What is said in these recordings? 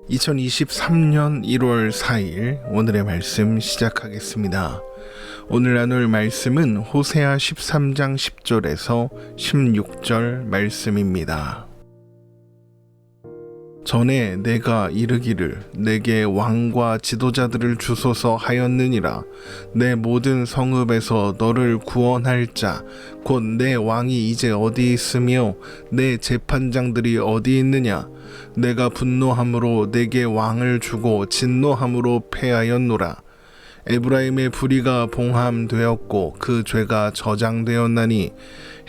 2023년 1월 4일 오늘의 말씀 시작하겠습니다. 오늘 나눌 말씀은 호세아 13장 10절에서 16절 말씀입니다. 전에 내가 이르기를 내게 왕과 지도자들을 주소서 하였느니라. 내 모든 성읍에서 너를 구원할 자 곧 내 왕이 이제 어디 있으며 내 재판장들이 어디 있느냐. 내가 분노함으로 내게 왕을 주고 진노함으로 패하였노라. 에브라임의 불의가 봉함되었고 그 죄가 저장되었나니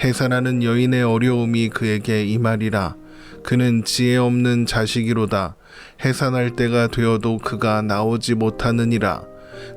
해산하는 여인의 어려움이 그에게 임하리라. 그는 지혜 없는 자식이로다. 해산할 때가 되어도 그가 나오지 못하느니라.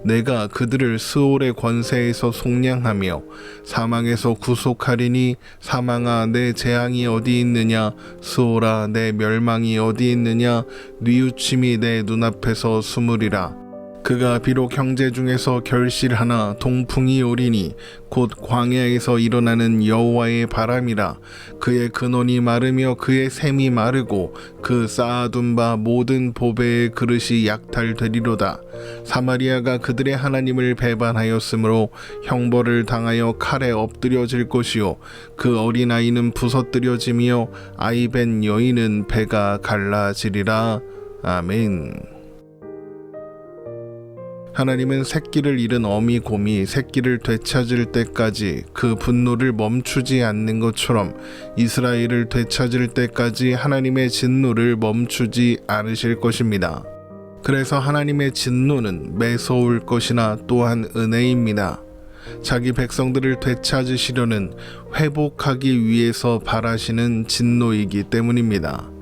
내가 그들을 스올의 권세에서 속량하며 사망에서 구속하리니 사망아 내 재앙이 어디 있느냐. 스올아 내 멸망이 어디 있느냐. 뉘우침이 내 눈앞에서 숨으리라. 그가 비록 형제 중에서 결실하나 동풍이 오리니 곧 광야에서 일어나는 여호와의 바람이라. 그의 근원이 마르며 그의 샘이 마르고 그 쌓아둔 바 모든 보배의 그릇이 약탈되리로다. 사마리아가 그들의 하나님을 배반하였으므로 형벌을 당하여 칼에 엎드려질 것이요 그 어린아이는 부서뜨려지며 아이벤 여인은 배가 갈라지리라. 아멘. 하나님은 새끼를 잃은 어미 곰이 새끼를 되찾을 때까지 그 분노를 멈추지 않는 것처럼 이스라엘을 되찾을 때까지 하나님의 진노를 멈추지 않으실 것입니다. 그래서 하나님의 진노는 매서울 것이나 또한 은혜입니다. 자기 백성들을 되찾으시려는 회복하기 위해서 바라시는 진노이기 때문입니다.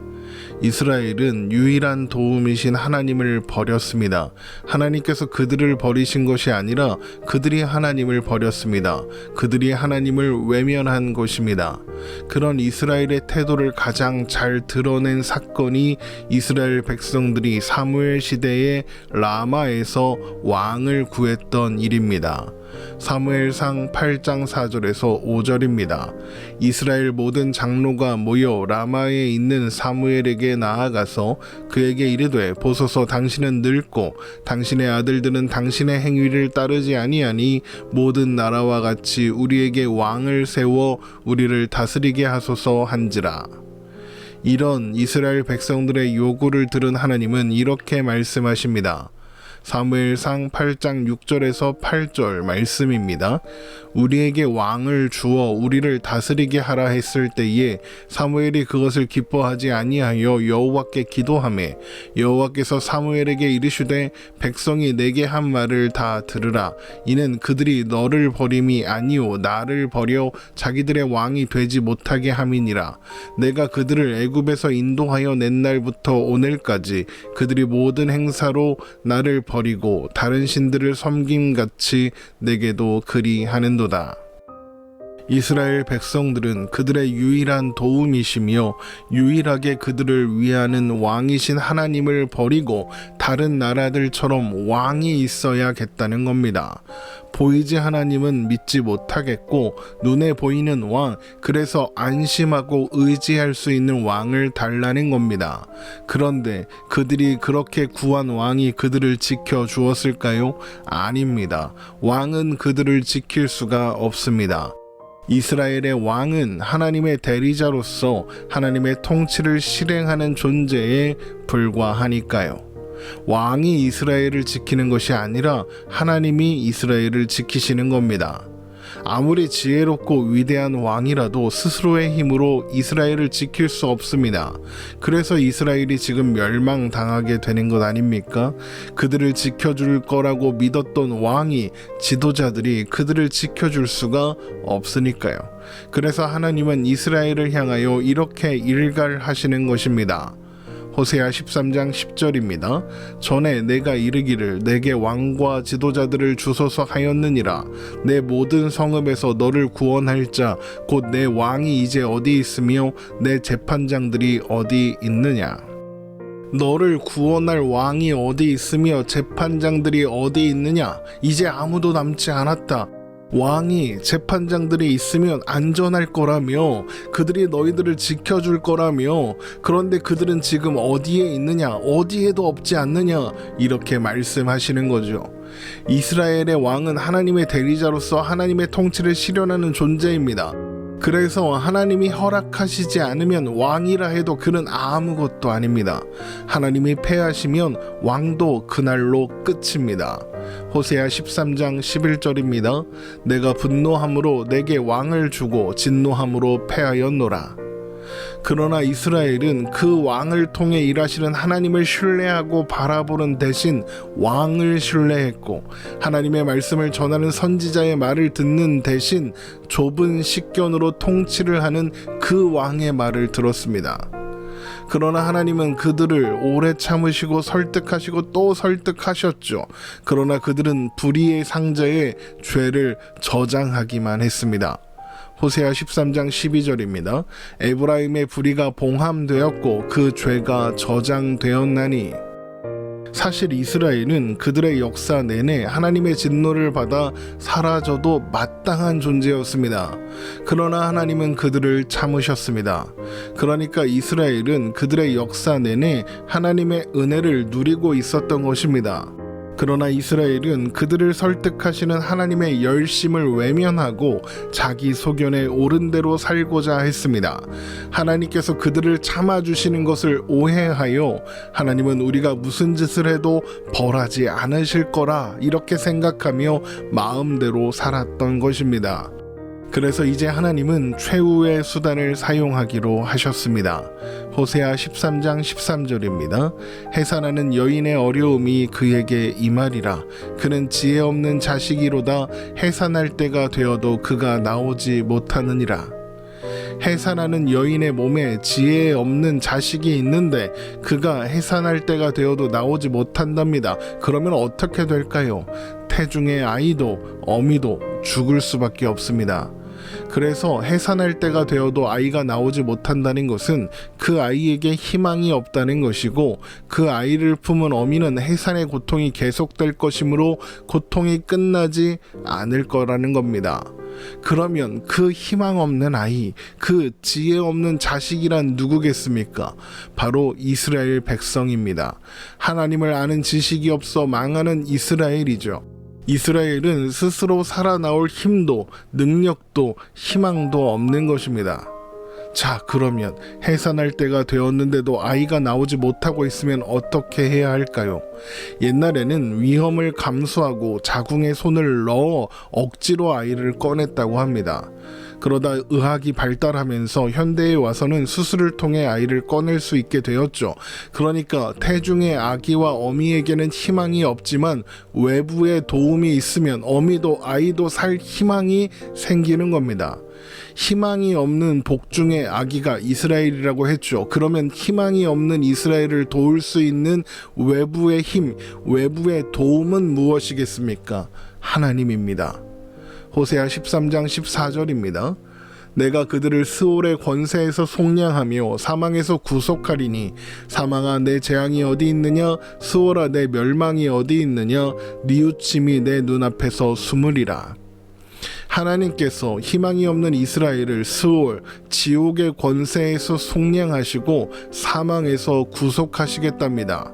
이스라엘은 유일한 도움이신 하나님을 버렸습니다. 하나님께서 그들을 버리신 것이 아니라 그들이 하나님을 버렸습니다. 그들이 하나님을 외면한 것입니다. 그런 이스라엘의 태도를 가장 잘 드러낸 사건이 이스라엘 백성들이 사무엘 시대에 라마에서 왕을 구했던 일입니다. 사무엘상 8장 4절에서 5절입니다. 이스라엘 모든 장로가 모여 라마에 있는 사무엘에게 나아가서 그에게 이르되 보소서 당신은 늙고 당신의 아들들은 당신의 행위를 따르지 아니하니 모든 나라와 같이 우리에게 왕을 세워 우리를 다스리게 하소서 한지라. 이런 이스라엘 백성들의 요구를 들은 하나님은 이렇게 말씀하십니다. 사무엘상 8장 6절에서 8절 말씀입니다. 우리에게 왕을 주어 우리를 다스리게 하라 했을 때에 사무엘이 그것을 기뻐하지 아니하여 여호와께 기도하매 여호와께서 사무엘에게 이르시되 백성이 내게 한 말을 다 들으라. 이는 그들이 너를 버림이 아니오 나를 버려 자기들의 왕이 되지 못하게 함이니라. 내가 그들을 애굽에서 인도하여 낸 날부터 오늘까지 그들이 모든 행사로 나를 버리고 다른 신들을 섬김같이 내게도 그리하는도다. 이스라엘 백성들은 그들의 유일한 도움이시며 유일하게 그들을 위하는 왕이신 하나님을 버리고 다른 나라들처럼 왕이 있어야겠다는 겁니다. 보이지 하나님은 믿지 못하겠고 눈에 보이는 왕, 그래서 안심하고 의지할 수 있는 왕을 달라는 겁니다. 그런데 그들이 그렇게 구한 왕이 그들을 지켜 주었을까요? 아닙니다. 왕은 그들을 지킬 수가 없습니다. 이스라엘의 왕은 하나님의 대리자로서 하나님의 통치를 실행하는 존재에 불과하니까요. 왕이 이스라엘을 지키는 것이 아니라 하나님이 이스라엘을 지키시는 겁니다. 아무리 지혜롭고 위대한 왕이라도 스스로의 힘으로 이스라엘을 지킬 수 없습니다. 그래서 이스라엘이 지금 멸망당하게 되는 것 아닙니까? 그들을 지켜줄 거라고 믿었던 왕이 지도자들이 그들을 지켜줄 수가 없으니까요. 그래서 하나님은 이스라엘을 향하여 이렇게 일갈하시는 것입니다. 호세아 13장 10절입니다. 전에 내가 이르기를 내게 왕과 지도자들을 주소서 하였느니라. 내 모든 성읍에서 너를 구원할 자 곧 내 왕이 이제 어디 있으며 내 재판장들이 어디 있느냐. 너를 구원할 왕이 어디 있으며 재판장들이 어디 있느냐. 이제 아무도 남지 않았다. 왕이 재판장들이 있으면 안전할 거라며 그들이 너희들을 지켜줄 거라며 그런데 그들은 지금 어디에 있느냐 어디에도 없지 않느냐 이렇게 말씀하시는 거죠. 이스라엘의 왕은 하나님의 대리자로서 하나님의 통치를 실현하는 존재입니다. 그래서 하나님이 허락하시지 않으면 왕이라 해도 그는 아무것도 아닙니다. 하나님이 패하시면 왕도 그날로 끝입니다. 호세아 13장 11절입니다. 내가 분노함으로 내게 왕을 주고 진노함으로 패하였노라. 그러나 이스라엘은 그 왕을 통해 일하시는 하나님을 신뢰하고 바라보는 대신 왕을 신뢰했고 하나님의 말씀을 전하는 선지자의 말을 듣는 대신 좁은 식견으로 통치를 하는 그 왕의 말을 들었습니다. 그러나 하나님은 그들을 오래 참으시고 설득하시고 또 설득하셨죠. 그러나 그들은 불의의 상자에 죄를 저장하기만 했습니다. 호세아 13장 12절입니다. 에브라임의 불의가 봉함되었고 그 죄가 저장되었나니. 사실 이스라엘은 그들의 역사 내내 하나님의 진노를 받아 사라져도 마땅한 존재였습니다. 그러나 하나님은 그들을 참으셨습니다. 그러니까 이스라엘은 그들의 역사 내내 하나님의 은혜를 누리고 있었던 것입니다. 그러나 이스라엘은 그들을 설득하시는 하나님의 열심을 외면하고 자기 소견에 옳은 대로 살고자 했습니다. 하나님께서 그들을 참아주시는 것을 오해하여 하나님은 우리가 무슨 짓을 해도 벌하지 않으실 거라 이렇게 생각하며 마음대로 살았던 것입니다. 그래서 이제 하나님은 최후의 수단을 사용하기로 하셨습니다. 호세아 13장 13절입니다. 해산하는 여인의 어려움이 그에게 임하리라. 그는 지혜 없는 자식이로다. 해산할 때가 되어도 그가 나오지 못하느니라. 해산하는 여인의 몸에 지혜 없는 자식이 있는데 그가 해산할 때가 되어도 나오지 못한답니다. 그러면 어떻게 될까요? 태중의 아이도 어미도 죽을 수밖에 없습니다. 그래서 해산할 때가 되어도 아이가 나오지 못한다는 것은 그 아이에게 희망이 없다는 것이고 그 아이를 품은 어미는 해산의 고통이 계속될 것이므로 고통이 끝나지 않을 거라는 겁니다. 그러면 그 희망 없는 아이, 그 지혜 없는 자식이란 누구겠습니까? 바로 이스라엘 백성입니다. 하나님을 아는 지식이 없어 망하는 이스라엘이죠. 이스라엘은 스스로 살아나올 힘도 능력도 희망도 없는 것입니다. 자, 그러면 해산할 때가 되었는데도 아이가 나오지 못하고 있으면 어떻게 해야 할까요? 옛날에는 위험을 감수하고 자궁에 손을 넣어 억지로 아이를 꺼냈다고 합니다. 그러다 의학이 발달하면서 현대에 와서는 수술을 통해 아이를 꺼낼 수 있게 되었죠. 그러니까 태중의 아기와 어미에게는 희망이 없지만 외부의 도움이 있으면 어미도 아이도 살 희망이 생기는 겁니다. 희망이 없는 복중의 아기가 이스라엘이라고 했죠. 그러면 희망이 없는 이스라엘을 도울 수 있는 외부의 힘, 외부의 도움은 무엇이겠습니까? 하나님입니다. 호세아 13장 14절입니다. 내가 그들을 스올의 권세에서 속량하며 사망에서 구속하리니 사망아 내 재앙이 어디 있느냐 스올아 내 멸망이 어디 있느냐 뉘우침이 내 눈앞에서 숨으리라. 하나님께서 희망이 없는 이스라엘을 스올, 지옥의 권세에서 속량하시고 사망에서 구속하시겠답니다.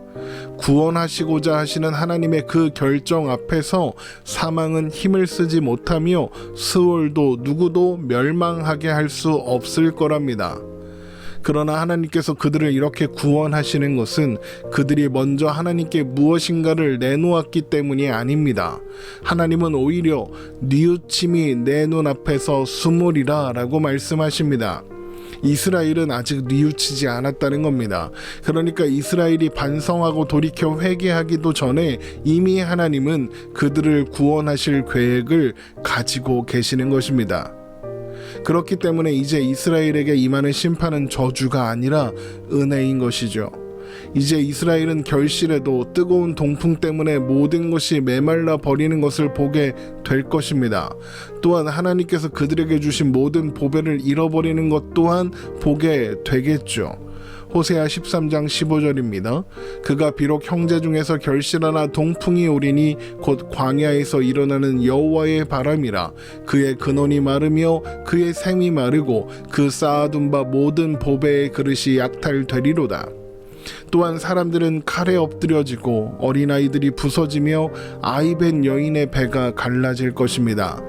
구원하시고자 하시는 하나님의 그 결정 앞에서 사망은 힘을 쓰지 못하며 스올도 누구도 멸망하게 할 수 없을 거랍니다. 그러나 하나님께서 그들을 이렇게 구원하시는 것은 그들이 먼저 하나님께 무엇인가를 내놓았기 때문이 아닙니다. 하나님은 오히려 뉘우침이 내 눈앞에서 숨으리라 라고 말씀하십니다. 이스라엘은 아직 뉘우치지 않았다는 겁니다. 그러니까 이스라엘이 반성하고 돌이켜 회개하기도 전에 이미 하나님은 그들을 구원하실 계획을 가지고 계시는 것입니다. 그렇기 때문에 이제 이스라엘에게 임하는 심판은 저주가 아니라 은혜인 것이죠. 이제 이스라엘은 결실에도 뜨거운 동풍 때문에 모든 것이 메말라 버리는 것을 보게 될 것입니다. 또한 하나님께서 그들에게 주신 모든 보배를 잃어버리는 것 또한 보게 되겠죠. 호세아 13장 15절입니다. 그가 비록 형제 중에서 결실하나 동풍이 오리니 곧 광야에서 일어나는 여호와의 바람이라. 그의 근원이 마르며 그의 샘이 마르고 그 쌓아둔 바 모든 보배의 그릇이 약탈되리로다. 또한 사람들은 칼에 엎드려지고 어린아이들이 부서지며 아이벤 여인의 배가 갈라질 것입니다.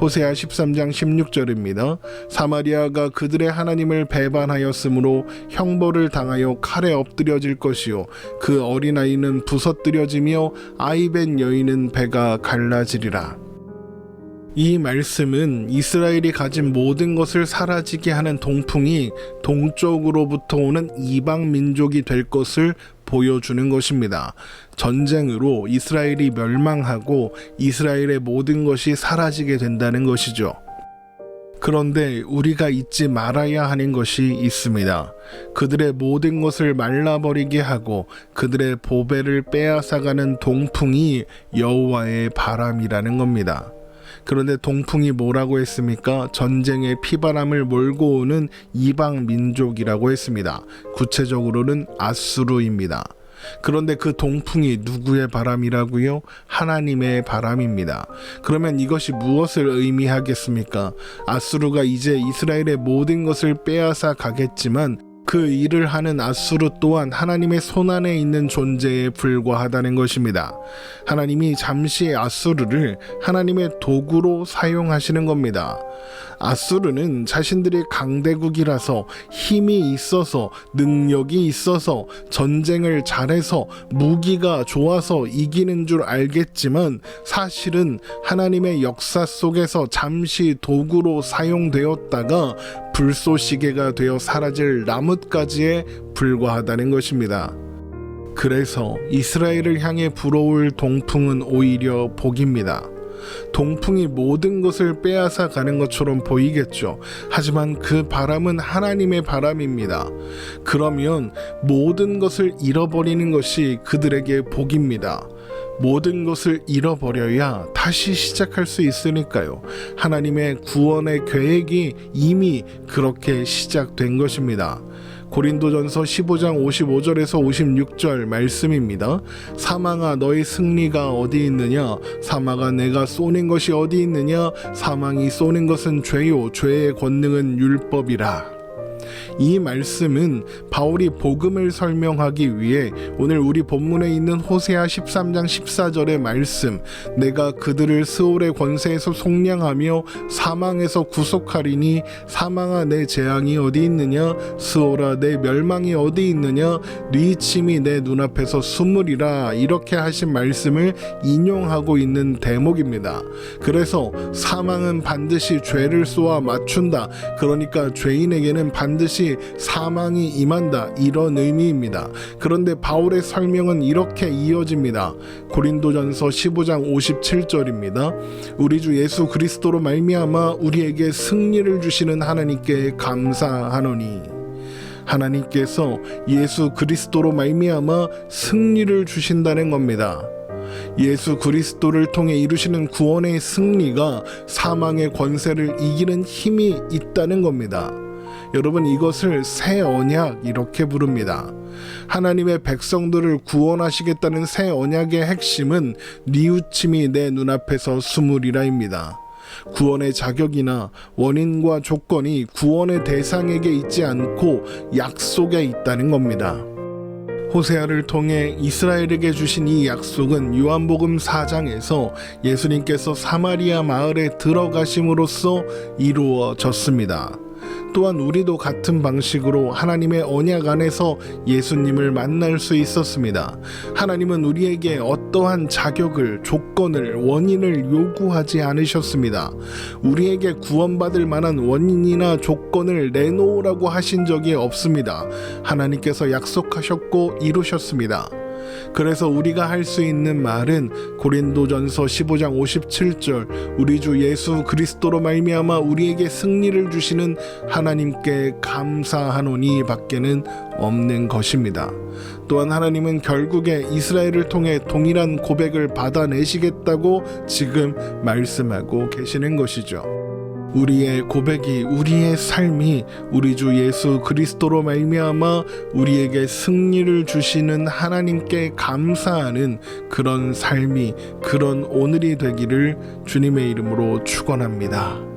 호세아 13장 16절입니다. 사마리아가 그들의 하나님을 배반하였으므로 형벌을 당하여 칼에 엎드려질 것이요 그 어린아이는 부서뜨려지며 아이벤 여인은 배가 갈라지리라. 이 말씀은 이스라엘이 가진 모든 것을 사라지게 하는 동풍이 동쪽으로부터 오는 이방 민족이 될 것을 보여주는 것입니다. 전쟁으로 이스라엘이 멸망하고 이스라엘의 모든 것이 사라지게 된다는 것이죠. 그런데 우리가 잊지 말아야 하는 것이 있습니다. 그들의 모든 것을 말라버리게 하고 그들의 보배를 빼앗아가는 동풍이 여호와의 바람이라는 겁니다. 그런데 동풍이 뭐라고 했습니까? 전쟁의 피바람을 몰고 오는 이방 민족이라고 했습니다. 구체적으로는 아수르입니다. 그런데 그 동풍이 누구의 바람이라고요? 하나님의 바람입니다. 그러면 이것이 무엇을 의미하겠습니까? 아수르가 이제 이스라엘의 모든 것을 빼앗아 가겠지만 그 일을 하는 아수르 또한 하나님의 손안에 있는 존재에 불과하다는 것입니다. 하나님이 잠시 아수르를 하나님의 도구로 사용하시는 겁니다. 아수르는 자신들이 강대국이라서 힘이 있어서 능력이 있어서 전쟁을 잘해서 무기가 좋아서 이기는 줄 알겠지만 사실은 하나님의 역사 속에서 잠시 도구로 사용되었다가 불쏘시개가 되어 사라질 나뭇가지에 불과하다는 것입니다. 그래서 이스라엘을 향해 불어올 동풍은 오히려 복입니다. 동풍이 모든 것을 빼앗아 가는 것처럼 보이겠죠. 하지만 그 바람은 하나님의 바람입니다. 그러면 모든 것을 잃어버리는 것이 그들에게 복입니다. 모든 것을 잃어버려야 다시 시작할 수 있으니까요. 하나님의 구원의 계획이 이미 그렇게 시작된 것입니다. 고린도전서 15장 55절에서 56절 말씀입니다. 사망아 너의 승리가 어디 있느냐? 사망아 내가 쏘는 것이 어디 있느냐? 사망이 쏘는 것은 죄요 죄의 권능은 율법이라. 이 말씀은 바울이 복음을 설명하기 위해 오늘 우리 본문에 있는 호세아 13장 14절의 말씀, 내가 그들을 스올의 권세에서 속량하며 사망에서 구속하리니 사망아 내 재앙이 어디 있느냐? 스올아 내 멸망이 어디 있느냐? 네 침이 내 눈앞에서 숨으리라. 이렇게 하신 말씀을 인용하고 있는 대목입니다. 그래서 사망은 반드시 죄를 쏘아 맞춘다. 그러니까 죄인에게는 반드시 사망이 임한다, 이런 의미입니다. 그런데 바울의 설명은 이렇게 이어집니다. 고린도전서 15장 57절입니다. 우리 주 예수 그리스도로 말미암아 우리에게 승리를 주시는 하나님께 감사하노니. 하나님께서 예수 그리스도로 말미암아 승리를 주신다는 겁니다. 예수 그리스도를 통해 이루시는 구원의 승리가 사망의 권세를 이기는 힘이 있다는 겁니다. 여러분, 이것을 새 언약 이렇게 부릅니다. 하나님의 백성들을 구원하시겠다는 새 언약의 핵심은 뉘우침이 내 눈앞에서 숨으리라입니다. 구원의 자격이나 원인과 조건이 구원의 대상에게 있지 않고 약속에 있다는 겁니다. 호세아를 통해 이스라엘에게 주신 이 약속은 요한복음 4장에서 예수님께서 사마리아 마을에 들어가심으로써 이루어졌습니다. 또한 우리도 같은 방식으로 하나님의 언약 안에서 예수님을 만날 수 있었습니다. 하나님은 우리에게 어떠한 자격을, 조건을, 원인을 요구하지 않으셨습니다. 우리에게 구원받을 만한 원인이나 조건을 내놓으라고 하신 적이 없습니다. 하나님께서 약속하셨고 이루셨습니다. 그래서 우리가 할 수 있는 말은 고린도전서 15장 57절 우리 주 예수 그리스도로 말미암아 우리에게 승리를 주시는 하나님께 감사하노니 밖에는 없는 것입니다. 또한 하나님은 결국에 이스라엘을 통해 동일한 고백을 받아내시겠다고 지금 말씀하고 계시는 것이죠. 우리의 고백이, 우리의 삶이 우리 주 예수 그리스도로 말미암아 우리에게 승리를 주시는 하나님께 감사하는 그런 삶이, 그런 오늘이 되기를 주님의 이름으로 축원합니다.